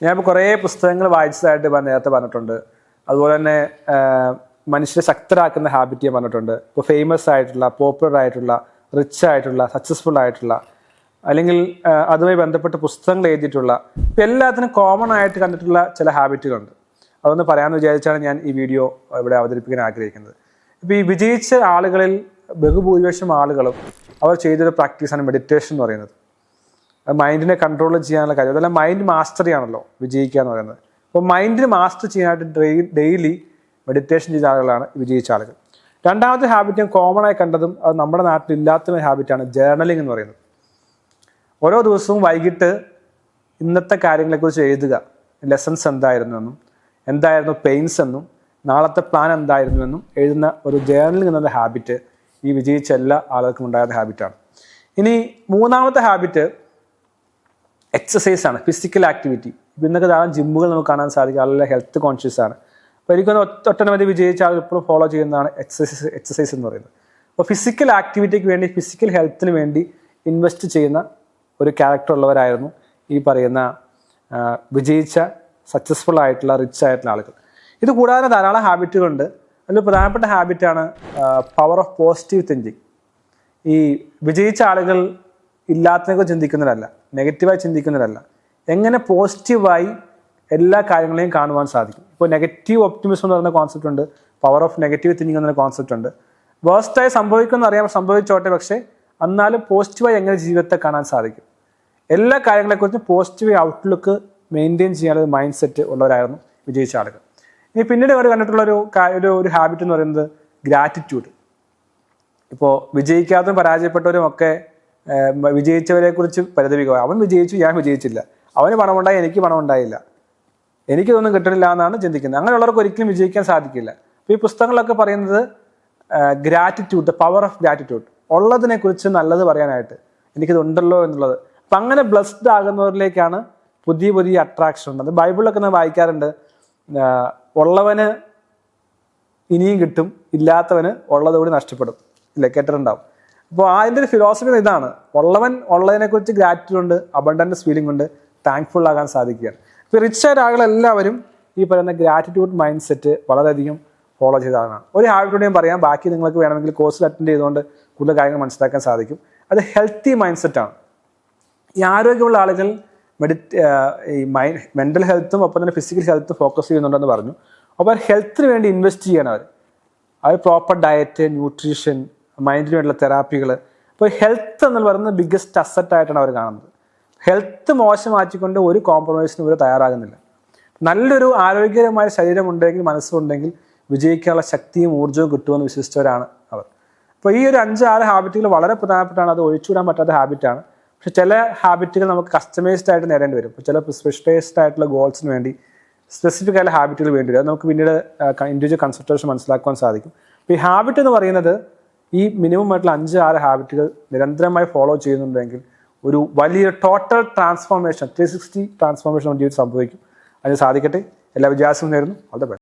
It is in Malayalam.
ഞാനിപ്പോൾ കുറേ പുസ്തകങ്ങൾ വായിച്ചതായിട്ട് നേരത്തെ പറഞ്ഞിട്ടുണ്ട്. അതുപോലെ തന്നെ മനുഷ്യരെ ശക്തരാക്കുന്ന ഹാബിറ്റ് ഞാൻ പറഞ്ഞിട്ടുണ്ട്. ഇപ്പോൾ ഫേമസ് ആയിട്ടുള്ള, പോപ്പുലർ ആയിട്ടുള്ള, റിച്ച് ആയിട്ടുള്ള, സക്സസ്ഫുൾ ആയിട്ടുള്ള, അല്ലെങ്കിൽ അതുമായി ബന്ധപ്പെട്ട പുസ്തകങ്ങൾ എഴുതിയിട്ടുള്ള, ഇപ്പം എല്ലാത്തിനും കോമൺ ആയിട്ട് കണ്ടിട്ടുള്ള ചില ഹാബിറ്റുകളുണ്ട്. അതൊന്ന് പറയാമെന്ന് വിചാരിച്ചാണ് ഞാൻ ഈ വീഡിയോ ഇവിടെ അവതരിപ്പിക്കാൻ ആഗ്രഹിക്കുന്നത്. ഇപ്പോൾ ഈ വിജയിച്ച ആളുകളിൽ ബഹുഭൂരിപക്ഷം ആളുകളും അവർ ചെയ്തൊരു പ്രാക്ടീസാണ് മെഡിറ്റേഷൻ എന്ന് പറയുന്നത്. മൈൻഡിനെ കൺട്രോൾ ചെയ്യാനുള്ള കാര്യം, അതെല്ലാം മൈൻഡ് മാസ്റ്ററി ആണല്ലോ വിജയിക്കുക എന്ന് പറയുന്നത്. അപ്പോൾ മൈൻഡിന് മാസ്റ്റർ ചെയ്യാനായിട്ട് ഡെയിലി മെഡിറ്റേഷൻ ചെയ്ത ആളുകളാണ് വിജയിച്ച ആളുകൾ. രണ്ടാമത്തെ ഹാബിറ്റ് ഞാൻ കോമൺ ആയി കണ്ടതും അത് നമ്മുടെ നാട്ടിൽ ഇല്ലാത്ത ഹാബിറ്റാണ് ജേർണലിംഗ് എന്ന് പറയുന്നത്. ഓരോ ദിവസവും വൈകിട്ട് ഇന്നത്തെ കാര്യങ്ങളെക്കുറിച്ച് എഴുതുക. ലെസൺസ് എന്തായിരുന്നു പെയിൻസ് എന്നും നാളത്തെ പ്ലാൻ എന്തായിരുന്നു എന്നും എഴുതുന്ന ഒരു ജേർണലിംഗ് എന്ന ഹാബിറ്റ് ഈ വിജയിച്ച എല്ലാ ആളുകൾക്കും ഉണ്ടായിരുന്ന ഹാബിറ്റാണ്. ഇനി മൂന്നാമത്തെ ഹാബിറ്റ് എക്സസൈസ് ആണ്, ഫിസിക്കൽ ആക്ടിവിറ്റി. ഇപ്പം ഇന്നൊക്കെ ധാരാളം ജിമ്മുകൾ നമുക്ക് കാണാൻ സാധിക്കും. ആളുകളെ ഹെൽത്ത് കോൺഷ്യസ് ആണ്. അപ്പോൾ എനിക്കൊന്ന് ഒട്ടനവധി വിജയിച്ച ആളുകൾ ഇപ്പോഴും ഫോളോ ചെയ്യുന്നതാണ് എക്സസൈസ് എന്ന് പറയുന്നത്. അപ്പോൾ ഫിസിക്കൽ ആക്ടിവിറ്റിക്ക് വേണ്ടി, ഫിസിക്കൽ ഹെൽത്തിന് വേണ്ടി ഇൻവെസ്റ്റ് ചെയ്യുന്ന ഒരു ക്യാരക്ടർ ഉള്ളവരായിരുന്നു ഈ പറയുന്ന വിജയിച്ച സക്സസ്ഫുൾ ആയിട്ടുള്ള റിച്ച് ആയിട്ടുള്ള ആളുകൾ. ഇത് കൂടാതെ ധാരാളം ഹാബിറ്റുകളുണ്ട്. അതിൽ പ്രധാനപ്പെട്ട ഹാബിറ്റാണ് പവർ ഓഫ് പോസിറ്റീവ് തിങ്കിങ്. ഈ വിജയിച്ച ആളുകൾ ഇല്ലാത്തതിനെക്കുറിച്ച് ചിന്തിക്കുന്നവരല്ല, നെഗറ്റീവായി ചിന്തിക്കുന്നവരല്ല, എങ്ങനെ പോസിറ്റീവായി എല്ലാ കാര്യങ്ങളെയും കാണുവാൻ സാധിക്കും. ഇപ്പോൾ നെഗറ്റീവ് ഒപ്റ്റിമിസം എന്ന് പറയുന്ന കോൺസെപ്റ്റ് ഉണ്ട്, പവർ ഓഫ് നെഗറ്റീവ് തിങ്കിങ് എന്നൊരു കോൺസെപ്റ്റ് ഉണ്ട്. വേഴ്സ്റ്റായി സംഭവിക്കുമെന്ന് അറിയാൻ സംഭവിച്ചോട്ടെ, പക്ഷേ എന്നാലും പോസിറ്റീവായി എങ്ങനെ ജീവിതത്തെ കാണാൻ സാധിക്കും, എല്ലാ കാര്യങ്ങളെക്കുറിച്ചും പോസിറ്റീവ് ഔട്ട്ലുക്ക് മെയിൻറ്റെയിൻ ചെയ്യാനുള്ള മൈൻഡ് സെറ്റ് ഉള്ളവരായിരുന്നു വിജയിച്ച ആളുകൾ. ഇനി പിന്നീട് അവർ കണ്ടിട്ടുള്ള ഒരു ഹാബിറ്റ് എന്ന് പറയുന്നത് ഗ്രാറ്റിറ്റ്യൂഡ്. ഇപ്പോൾ വിജയിക്കാത്തതും പരാജയപ്പെട്ടവരും ഒക്കെ വിജയിച്ചവരെ കുറിച്ച് പരിതപിക്കുക. അവൻ വിജയിച്ചു, ഞാൻ വിജയിച്ചില്ല, അവന് പണമുണ്ടായി, എനിക്ക് പണം ഉണ്ടായില്ല, എനിക്കിതൊന്നും കിട്ടണില്ല എന്നാണ് ചിന്തിക്കുന്നത്. അങ്ങനെയുള്ളവർക്ക് ഒരിക്കലും വിജയിക്കാൻ സാധിക്കില്ല. അപ്പോൾ ഈ പുസ്തകങ്ങളൊക്കെ പറയുന്നത് gratitude, the power of gratitude, ഉള്ളതിനെ കുറിച്ച് നല്ലത് പറയാനായിട്ട്, എനിക്കിതുണ്ടല്ലോ എന്നുള്ളത്. അപ്പം അങ്ങനെ ബ്ലെസ്ഡ് ആകുന്നവരിലേക്കാണ് പുതിയ പുതിയ അട്രാക്ഷൻ ഉണ്ട്. ബൈബിളിലൊക്കെ ഞാൻ വായിക്കാറുണ്ട്, ഉള്ളവന് ഇനിയും കിട്ടും, ഇല്ലാത്തവന് ഉള്ളതുകൂടി നഷ്ടപ്പെടും, ഇല്ലേ, കേട്ടിട്ടുണ്ടാവും. അപ്പോൾ അതിൻ്റെ ഒരു ഫിലോസഫി ഇതാണ്, ഉള്ളതിനെക്കുറിച്ച് ഗ്രാറ്റിറ്റ്യൂഡ് ഉണ്ട്, അബണ്ടൻസ് ഫീലിംഗ് ഉണ്ട്, താങ്ക്ഫുൾ ആകാൻ സാധിക്കുകയാണ്. ഇപ്പോൾ റിച്ച് ആയ ആളുകളെല്ലാവരും ഈ പറയുന്ന ഗ്രാറ്റിറ്റ്യൂഡ് മൈൻഡ് സെറ്റ് വളരെയധികം ഫോളോ ചെയ്തതാണ്. ഒരു ഹാബിറ്റോട് ഞാൻ പറയാം, ബാക്കി നിങ്ങൾക്ക് വേണമെങ്കിൽ കോഴ്സിൽ അറ്റൻഡ് ചെയ്തുകൊണ്ട് കൂടുതൽ കാര്യങ്ങൾ മനസ്സിലാക്കാൻ സാധിക്കും. അത് ഹെൽത്തി മൈൻഡ് സെറ്റാണ്. ഈ ആരോഗ്യമുള്ള ആളുകൾ ഈ മെൻ്റൽ ഹെൽത്തും ഒപ്പം തന്നെ ഫിസിക്കൽ ഹെൽത്തും ഫോക്കസ് ചെയ്യുന്നുണ്ടെന്ന് പറഞ്ഞു. അപ്പോൾ ഹെൽത്തിന് വേണ്ടി ഇൻവെസ്റ്റ് ചെയ്യണം അവർ പ്രോപ്പർ ഡയറ്റ്, ന്യൂട്രീഷൻ, മൈൻഡിന് വേണ്ടിയുള്ള തെറാപ്പികൾ. അപ്പോൾ ഹെൽത്ത് എന്ന് പറയുന്നത് ബിഗ്ഗസ്റ്റ് അസറ്റായിട്ടാണ് അവർ കാണുന്നത്. ഹെൽത്ത് മോശമാക്കിക്കൊണ്ട് ഒരു കോംപ്രമൈസിനും ഇവർ തയ്യാറാകുന്നില്ല. നല്ലൊരു ആരോഗ്യകരമായ ശരീരമുണ്ടെങ്കിൽ, മനസ്സുണ്ടെങ്കിൽ വിജയിക്കാനുള്ള ശക്തിയും ഊർജ്ജവും കിട്ടുമെന്ന് വിശ്വസിച്ചവരാണ് അവർ. അപ്പോൾ ഈ ഒരു 5-6 ഹാബിറ്റുകൾ വളരെ പ്രധാനപ്പെട്ടാണ്, അത് ഒഴിച്ചുവിടാൻ പറ്റാത്ത ഹാബിറ്റാണ്. പക്ഷെ ചില ഹാബിറ്റുകൾ നമുക്ക് കസ്റ്റമൈസ്ഡ് ആയിട്ട് നേടേണ്ടി വരും. ഇപ്പോൾ ചില സ്പെഷ്യലൈസ്ഡ് ആയിട്ടുള്ള ഗോൾസിന് വേണ്ടി സ്പെസിഫിക് ആയിട്ടുള്ള ഹാബിറ്റുകൾ വേണ്ടി വരും. അത് നമുക്ക് പിന്നീട് ഇൻഡിവിജ്വൽ കൺസൾട്ടേഷൻ മനസ്സിലാക്കാൻ സാധിക്കും. അപ്പോൾ ഈ ഹാബിറ്റ് എന്ന് പറയുന്നത് ഈ മിനിമം ആയിട്ടുള്ള 5-6 ഹാബിറ്റുകൾ നിരന്തരമായി ഫോളോ ചെയ്യുന്നുണ്ടെങ്കിൽ ഒരു വലിയ ടോട്ടൽ ട്രാൻസ്ഫോർമേഷൻ, 360 ട്രാൻസ്ഫോർമേഷൻ നമ്മുടെ ജീവിതത്തിൽ സംഭവിക്കും. അതിന് സാധിക്കട്ടെ. എല്ലാ വിജയാശംസയും നേരുന്നു. All the best.